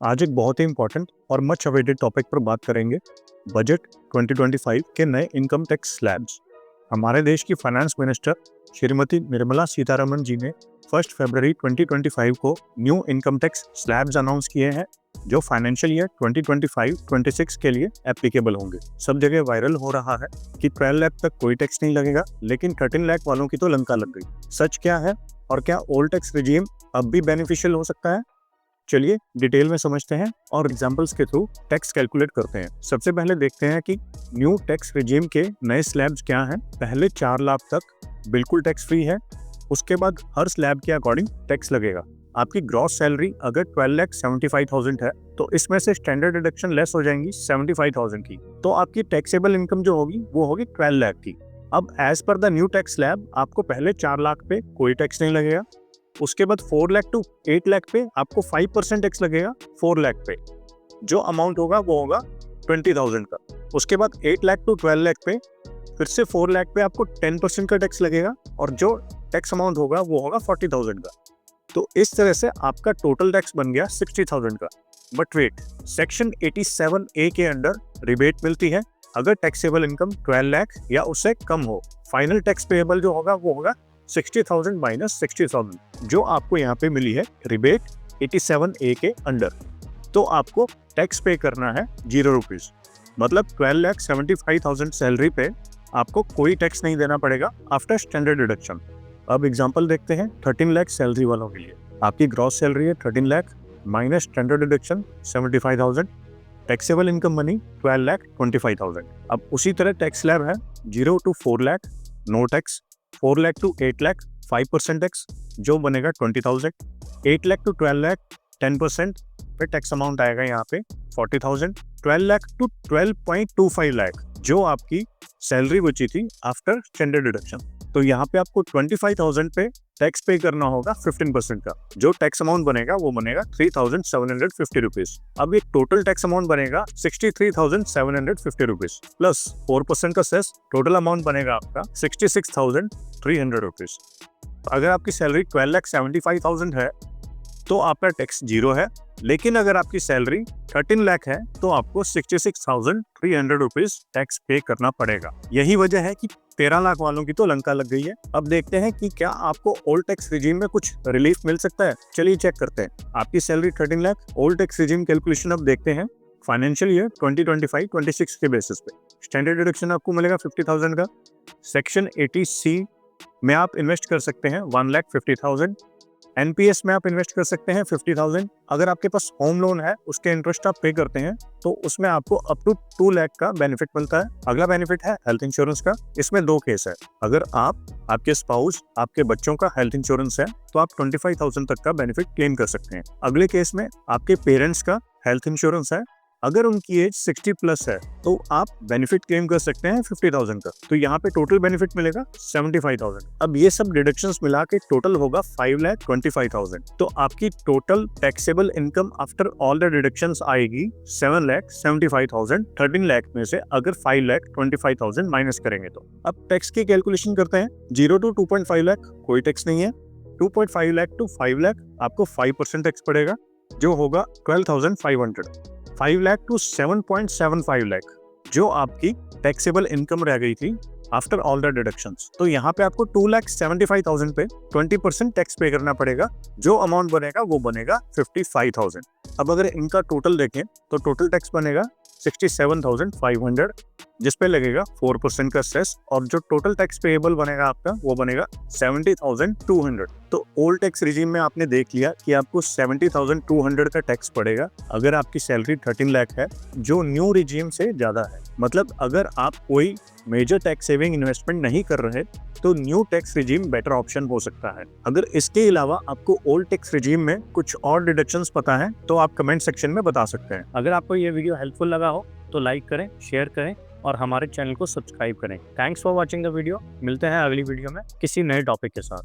आज एक बहुत ही इंपॉर्टेंट और मच अवेटेड टॉपिक पर बात करेंगे, बजट 2025 के नए इनकम टैक्स स्लैब्स। हमारे देश की फाइनेंस मिनिस्टर श्रीमती निर्मला सीतारमण जी ने 1 फरवरी 2025 को new income tax slabs announce किए हैं, जो फाइनेंशियल ईयर 2025-26 के लिए एप्लीकेबल होंगे। सब जगह वायरल हो रहा है कि 12 लाख तक कोई टैक्स नहीं लगेगा, लेकिन 13 लाख वालों की तो लंका लग गई। सच क्या है और क्या ओल्ड टैक्स रिजीम अब भी बेनिफिशियल हो सकता है? चलिए डिटेल में समझते हैं और एग्जांपल्स के थ्रू टैक्स कैलकुलेट करते हैं। सबसे पहले देखते हैं कि न्यू टैक्स रिजीम के नए स्लैब्स क्या हैं। पहले 4 लाख तक बिल्कुल टैक्स फ्री है। उसके बाद हर स्लैब के अकॉर्डिंग टैक्स लगेगा। आपकी ग्रॉस सैलरी अगर 12,75,000 है तो इसमें से स्टैंडर्ड डिडक्शन लेस हो जाएंगी 75,000 की, तो आपकी टैक्सेबल इनकम जो होगी वो होगी 12 लाख की। अब as per the new tax slab आपको पहले 4 लाख पे कोई टैक्स नहीं लगेगा। उसके बाद 4 लाख टू 8 लाख पे आपको 5% टैक्स लगेगा। 4 लाख पे जो अमाउंट होगा वो होगा 20,000 का। उसके बाद 8 लाख टू 12 लाख पे फिर से 4 लाख पे आपको 10% का टैक्स लगेगा और जो टैक्स अमाउंट होगा वो होगा 40,000 का। तो इस तरह से आपका टोटल टैक्स बन गया 60,000 का। बट वेट, सेक्शन 87A के अंडर रिबेट मिलती है अगर टैक्सेबल इनकम 12 लाख या उससे कम हो। फाइनल टैक्स पेएबल जो होगा वो होगा 60,000 माइनस 60,000, जो आपको यहाँ पे मिली है रिबेट 87A के अंडर। तो आपको टैक्स पे करना है 0 रुपीज, मतलब 12,75,000 सैलरी पे आपको कोई टैक्स नहीं देना पड़ेगा आफ्टर स्टैंडर्ड डिडक्शन। अब एग्जांपल देखते हैं 13 लाख सैलरी वालों के लिए। आपकी ग्रॉस सैलरी है 13 lakh minus standard deduction 75,000, taxable income बनी 12,25,000। अब उसी तरह टैक्स स्लैब है 0 to 4 lakh no tax, 4 lakh to 8 lakh 5% tax जो बनेगा 20,000, 8 लाख टू 12 लाख 10% पे टैक्स अमाउंट आएगा यहाँ पे 40,000, 12 लाख टू 12.25 लाख जो आपकी सैलरी बची थी आफ्टर स्टैंडर्ड डिडक्शन। तो यहाँ पे आपको 25,000 पे टैक्स पे करना होगा 15% का। जो टैक्स अमाउंट बनेगा वो बनेगा 3,750 रुपीज। अब ये टोटल टैक्स अमाउंट बनेगा 63,750 रुपीज प्लस 4% का सेस। टोटल अमाउंट बनेगा आपका 66,300 रुपीज। अगर आपकी सैलरी 12,75,000 है तो आपका टैक्स 0 है, लेकिन अगर आपकी सैलरी 13 लाख है तो आपको 66,300 रुपीज टैक्स पे करना पड़ेगा। यही वजह है कि 13 लाख वालों की तो लंका लग गई है। अब देखते हैं कि क्या आपको ओल्ड टैक्स रिजीम में कुछ रिलीफ मिल सकता है। चलिए चेक करते हैं। आपकी salary 13 lakh, old tax regime calculation अब देखते हैं फाइनेंशियल ईयर 2025-26 के बेसिस पे। स्टैंडर्ड डिडक्शन आपको मिलेगा 50,000 का। सेक्शन 80C में आप इन्वेस्ट कर सकते हैं 1,50,000। एनपीएस में आप इन्वेस्ट कर सकते हैं 50,000। अगर आपके पास होम लोन है उसके इंटरेस्ट आप पे करते हैं तो उसमें आपको अप टू 2 लाख का बेनिफिट मिलता है। अगला बेनिफिट है हेल्थ इंश्योरेंस का। इसमें 2 केस है। अगर आपके स्पाउस, आपके बच्चों का हेल्थ इंश्योरेंस है तो आप 25,000 तक का बेनिफिट क्लेम कर सकते हैं। अगले केस में आपके पेरेंट्स का हेल्थ इंश्योरेंस है, अगर उनकी एज 60 प्लस है तो आप बेनिफिट क्लेम कर सकते हैं 50,000 का। तो यहाँ पे टोटल बेनिफिट मिलेगा 75,000। अब ये सब डिडक्शंस मिला के टोटल होगा 5,25,000। तो आपकी total taxable income after all the deductions आएगी 7,75,000। 13 लाख में से अगर 5,25,000 माइनस करेंगे तो। अब टैक्स की कैलकुलेशन करते हैं। 0 to 2.5 लाख कोई टैक्स नहीं है। 2.5 लाख टू 5 लाख आपको 5% टैक्स पड़ेगा जो होगा 12,500। 5 लाख टू 7.75 लाख जो आपकी टैक्सेबल इनकम रह गई थी आफ्टर ऑल द डिडक्शंस। तो यहाँ पे आपको 2,75,000 पे 20% टैक्स पे करना पड़ेगा। जो अमाउंट बनेगा वो बनेगा 55,000। अब अगर इनका टोटल देखें तो टोटल टैक्स बनेगा 67,500 जिसपे लगेगा 4% का सेस, और जो टोटल टैक्स पेएबल बनेगा आपका वो बनेगा 70,200। तो ओल्ड टैक्स रिजीम में आपने देख लिया कि आपको 70,200 का टैक्स पड़ेगा अगर आपकी सैलरी 13 लाख है, जो न्यू रिजीम से ज्यादा है। मतलब अगर आप कोई मेजर टैक्स सेविंग इन्वेस्टमेंट नहीं कर रहे तो new tax regime better option हो सकता है। अगर इसके अलावा आपको ओल्ड टैक्स रिजीम में कुछ और डिडक्शंस पता है तो आप कमेंट सेक्शन में बता सकते हैं। अगर आपको ये वीडियो हेल्पफुल लगा हो तो लाइक करें, शेयर करें और हमारे चैनल को सब्सक्राइब करें। Thanks for watching the video. मिलते हैं अगली वीडियो में किसी नए टॉपिक के साथ।